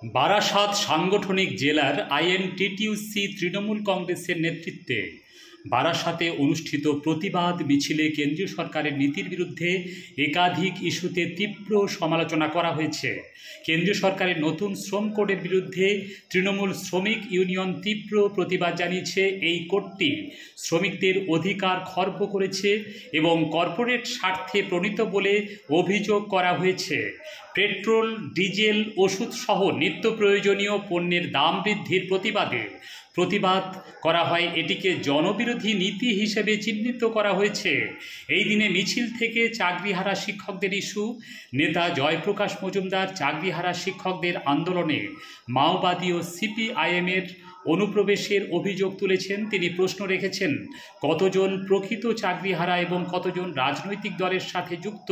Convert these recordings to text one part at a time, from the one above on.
বারাসাত সাংগঠনিক জেলার আইএনটিটিইউসি তৃণমূল কংগ্রেসের নেতৃত্বে বারাসাতে অনুষ্ঠিত প্রতিবাদ মিছিলে কেন্দ্রীয় সরকারের নীতির বিরুদ্ধে একাধিক ইস্যুতে তীব্র সমালোচনা করা হয়েছে। কেন্দ্রীয় সরকারের নতুন শ্রম কোডের বিরুদ্ধে তৃণমূল শ্রমিক ইউনিয়ন তীব্র প্রতিবাদ জানিয়েছে। এই কোডটি শ্রমিকদের অধিকার খর্ব করেছে এবং কর্পোরেট স্বার্থে প্রণীত বলে অভিযোগ করা হয়েছে। পেট্রোল, ডিজেল, ওষুধ সহ নিত্য প্রয়োজনীয় পণ্যের দাম বৃদ্ধির প্রতিবাদ করা হয়। এটিকে জনবিরোধী নীতি হিসেবে চিহ্নিত করা হয়েছে। এই দিনে মিছিল থেকে চাকরিহারা শিক্ষকদের ইস্যু। নেতা জয়প্রকাশ মজুমদার চাকরিহারা শিক্ষকদের আন্দোলনে মাওবাদী ও সিপিআইএমের অনুপ্রবেশের অভিযোগ তুলেছেন। তিনি প্রশ্ন রেখেছেন, কতজন প্রকৃত চাকরিহারা এবং কতজন রাজনৈতিক দলের সাথে যুক্ত।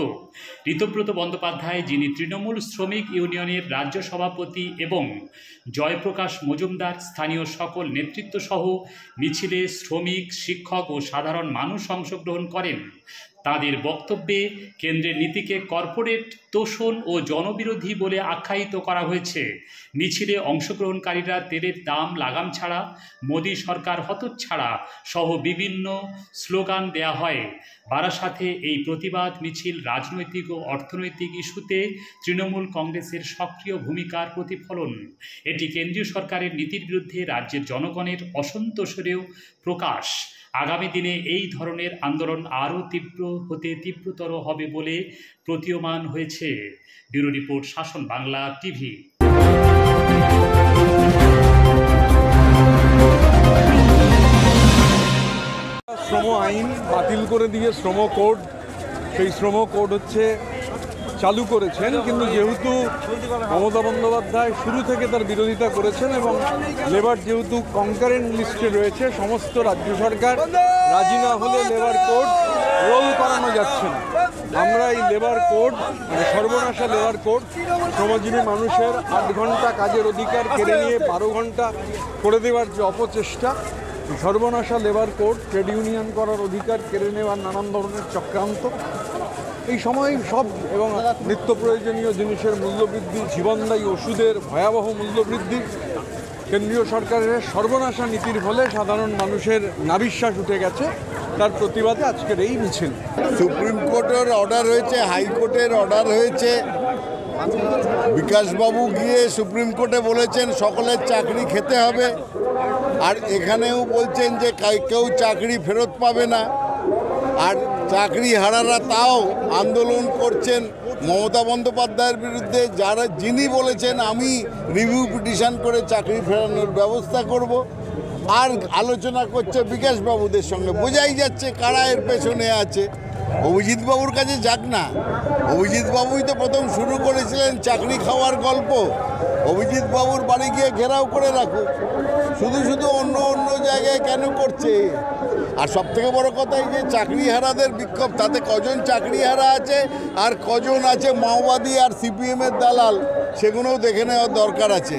ঋতব্রত বন্দ্যোপাধ্যায়, যিনি তৃণমূল শ্রমিক ইউনিয়নের রাজ্য সভাপতি, এবং জয়প্রকাশ মজুমদার স্থানীয় সকল নেতৃত্ব সহ মিছিলে শ্রমিক, শিক্ষক ও সাধারণ মানুষ অংশগ্রহণ করেন। তাদের বক্তব্যে কেন্দ্রের নীতিকে কর্পোরেট তোষণ ও জনবিরোধী বলে আখ্যায়িত করা হয়েছে। মিছিলে অংশগ্রহণকারীরা তেলের দাম লাগাম ছাড়া, মোদী সরকার হতচ্ছাড়া সহ বিভিন্ন স্লোগান দেয়া হয়। বারাসাতে এই প্রতিবাদ মিছিল রাজনৈতিক ও অর্থনৈতিক ইস্যুতে তৃণমূল কংগ্রেসের সক্রিয় ভূমিকার প্রতিফলন। এটি কেন্দ্রীয় সরকারের নীতির বিরুদ্ধে রাজ্যের জনগণের অসন্তোষেরও প্রকাশ। আগামী দিনে এই ধরনের আন্দোলন আরও তীব্রতর হবে বলে প্রতীয়মান হয়েছে। ব্যুরো রিপোর্ট, শাসন বাংলা টিভি। শ্রম আইন বাতিল করে দিয়ে শ্রম কোড, সেই শ্রম কোড চালু করেছেন, কিন্তু যেহেতু মমতা বন্দ্যোপাধ্যায় শুরু থেকে তার বিরোধিতা করেছেন এবং লেবার যেহেতু কনকারেন্ট লিস্টে রয়েছে, সমস্ত রাজ্য সরকার রাজি না হলে লেবার কোড রোল করানো যাচ্ছে না। আমরা এই লেবার কোড, সর্বনাশা লেবার কোড, শ্রমজীবী মানুষের 8 ঘন্টা কাজের অধিকার কেড়ে নিয়ে 12 ঘন্টা করে দেওয়ার যে অপচেষ্টা, সর্বনাশা লেবার কোড, ট্রেড ইউনিয়ন করার অধিকার কেড়ে নেওয়ার নানান ধরনের চক্রান্ত, এই সময় সব এবং নিত্য প্রয়োজনীয় জিনিসের মূল্যবৃদ্ধি, জীবনদায়ী ওষুধের ভয়াবহ মূল্যবৃদ্ধি, কেন্দ্রীয় সরকারের সর্বনাশা নীতির ফলে সাধারণ মানুষের নাবিশ্বাস উঠে গেছে। তার প্রতিবাদে আজকের এই মিছিল। সুপ্রিম কোর্টের অর্ডার হয়েছে, হাইকোর্টের অর্ডার হয়েছে। বিকাশবাবু গিয়ে সুপ্রিম কোর্টে বলেছেন সকলের চাকরি খেতে হবে, আর এখানেও বলছেন যে কেউ চাকরি ফেরত পাবে না। আর চাকরিহারারা তাও আন্দোলন করছেন মমতা বন্দ্যোপাধ্যায়ের বিরুদ্ধে, যিনি বলেছেন আমি রিভিউ পিটিশন করে চাকরি ফেরানোর ব্যবস্থা করব। আর আলোচনা করছে বিকাশবাবুদের সঙ্গে। বোঝাই যাচ্ছে কারা এর পেছনে আছে। অভিজিৎবাবুর কাছে যাক না, অভিজিৎবাবুই তো প্রথম শুরু করেছিলেন চাকরি খাওয়ার গল্প। অভিজিৎবাবুর বাড়ি গিয়ে ঘেরাও করে রাখুক, শুধু অন্য জায়গায় কেন করছে? আর সবথেকে বড় কথা, এই যে চাকরিহারাদের বিক্ষোভ, তাতে কজন চাকরিহারা আছে আর কজন আছে মাওবাদী আর সিপিএমের দালাল, সেগুলোও দেখে নেওয়ার দরকার আছে।